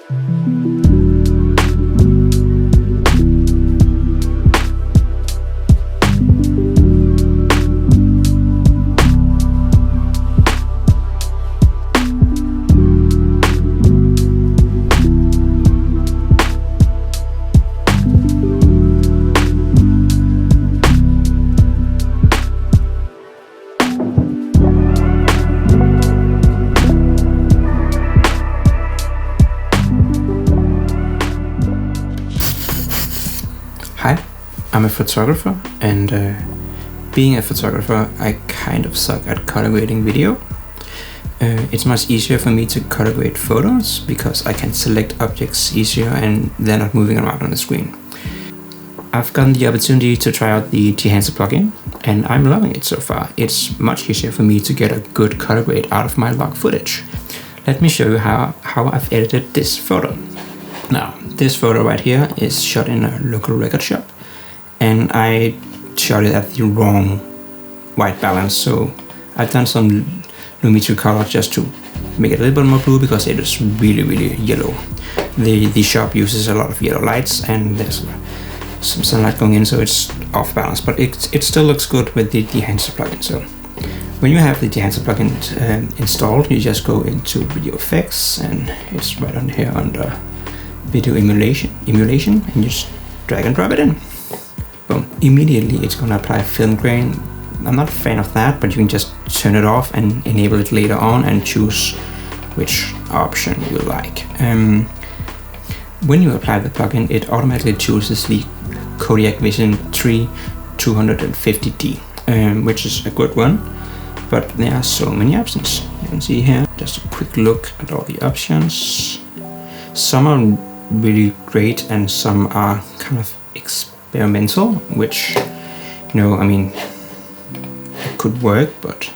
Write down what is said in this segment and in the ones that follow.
Hi, I'm a photographer, and being a photographer, I kind of suck at color grading video. It's much easier for me to color grade photos because I can select objects easier and they're not moving around on the screen. I've gotten the opportunity to try out the Dehancer plugin, and I'm loving it so far. It's much easier for me to get a good color grade out of my log footage. Let me show you how I've edited this photo. Now, this photo right here is shot in a local record shop, and I shot it at the wrong white balance, so I've done some Lumetri color just to make it a little bit more blue because it is really yellow. The shop uses a lot of yellow lights and there's some sunlight going in, so it's off balance, but it still looks good with the Dehancer plugin. So when you have the Dehancer plugin installed, you just go into video effects, and it's right on here under video emulation, and you just drag and drop it in. Boom. Immediately it's going to apply film grain. I'm not a fan of that, but you can just turn it off and enable it later on and choose which option you like. When you apply the plugin, it automatically chooses the Kodiak Vision 3 250D, which is a good one, but there are so many options. You can see here, just a quick look at all the options. Some are really great and some are kind of experimental, which, you know, I mean, it could work, but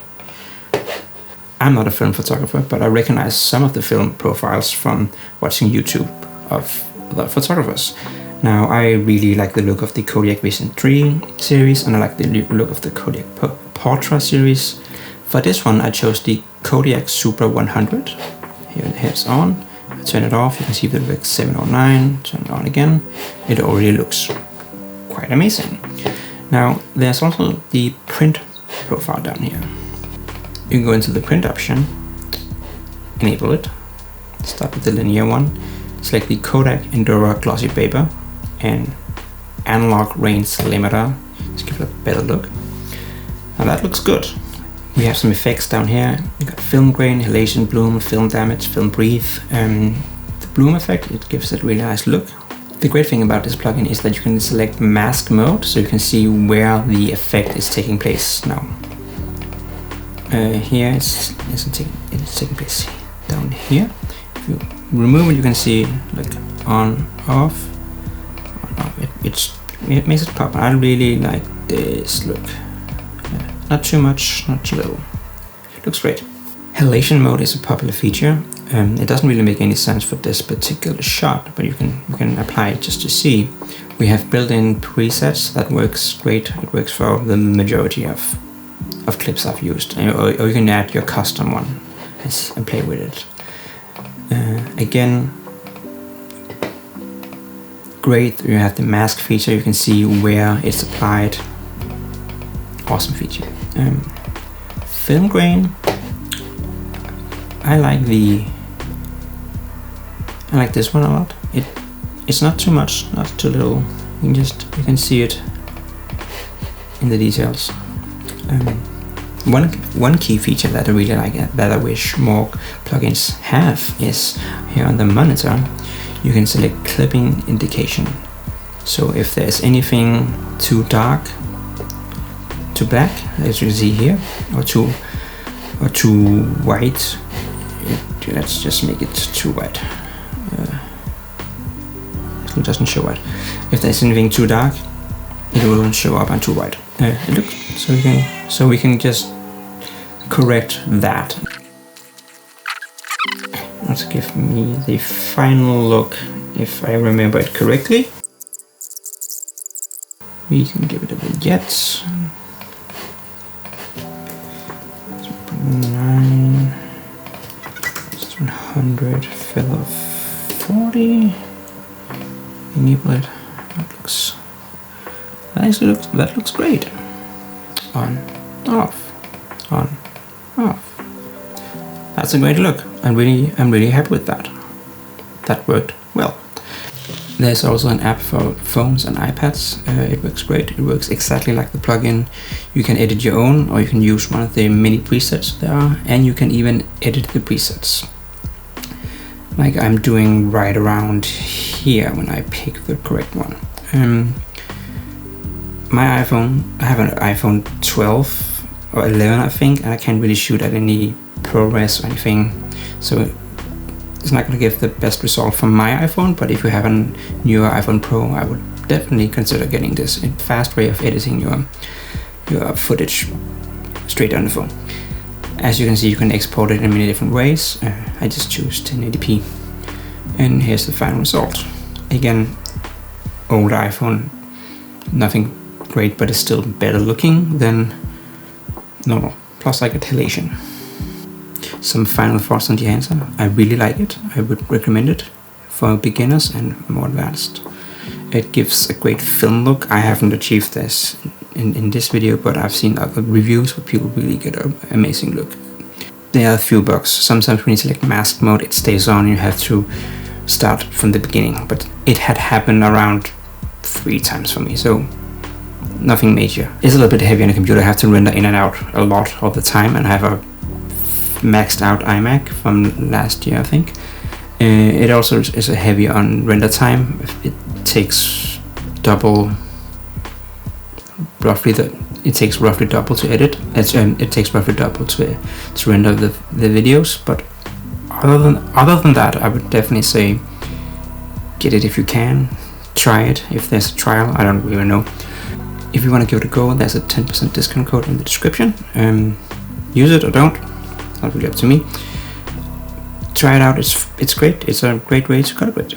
I'm not a film photographer, but I recognize some of the film profiles from watching YouTube of other photographers. Now, I really like the look of the Kodiak Vision 3 series, and I like the look of the Kodiak Portra series. For this one, I chose the Kodiak Super 100. Here the head's on. I turn it off, you can see the VEX 709, turn it on again. It already looks quite amazing. Now, there's also the print profile down here. You can go into the print option, enable it, start with the linear one, select the Kodak Endura glossy paper, and analog range limiter. Let's give it a better look. Now that looks good. We have some effects down here. We got film grain, halation, bloom, film damage, film breathe. The bloom effect, it gives it a really nice look. The great thing about this plugin is that you can select mask mode, so you can see where the effect is taking place now. Here it's taking place down here. If you remove it, you can see like on, off. It makes it pop. I really like this look. Not too much, not too little. Looks great. Halation mode is a popular feature. It doesn't really make any sense for this particular shot, but you can apply it just to see. We have built-in presets that works great. It works for the majority of clips I've used, or you can add your custom one and play with it. Again, great. You have the mask feature. You can see where it's applied. Awesome feature. Film grain. I like this one a lot. It's not too much, not too little. You can see it in the details. One key feature that I really like, that I wish more plugins have, is here on the monitor. You can select clipping indication. So if there's anything too dark, too black, as you can see here, or too white, let's just make it too white. It doesn't show white. If there's anything too dark, it will show up on too white. Look, so we can just correct that. Let's give me the final look, if I remember it correctly. We can give it a vignette. 9, 100, fill of 40. Enable it. That looks great. On, off, on, off. That's a great look. I'm really happy with that. That worked well. There's also an app for phones and iPads. It works great. It works exactly like the plugin. You can edit your own, or you can use one of the many presets there are, and you can even edit the presets. Like I'm doing right around here when I pick the correct one. My iPhone, I have an iPhone 12 or 11 I think, and I can't really shoot at any ProRes or anything, so it's not going to give the best result from my iPhone. But if you have a newer iPhone Pro, I would definitely consider getting this. A fast way of editing your footage straight on the phone. As you can see, you can export it in many different ways. I just choose 1080p, and here's the final result. Again, old iPhone, nothing great, but it's still better looking than normal. Plus I get Emulation. Some final thoughts on Dehancer. I really like it. I would recommend it for beginners and more advanced. It gives a great film look. I haven't achieved this in this video, but I've seen other reviews where people really get an amazing look. There are a few bugs. Sometimes when you select mask mode, it stays on. You have to start from the beginning, but it had happened around 3 times for me, so nothing major. It's a little bit heavy on the computer. I have to render in and out a lot all the time, and I have a maxed out iMac from last year, I think. It also is a heavy on render time. It takes roughly double to edit. It takes roughly double to render the videos. But other than that, I would definitely say get it if you can. Try it if there's a trial. I don't really know. If you want to give it a go, there's a 10% discount code in the description. Use it or don't. Not really up to me. Try it out. It's great. It's a great way to collaborate.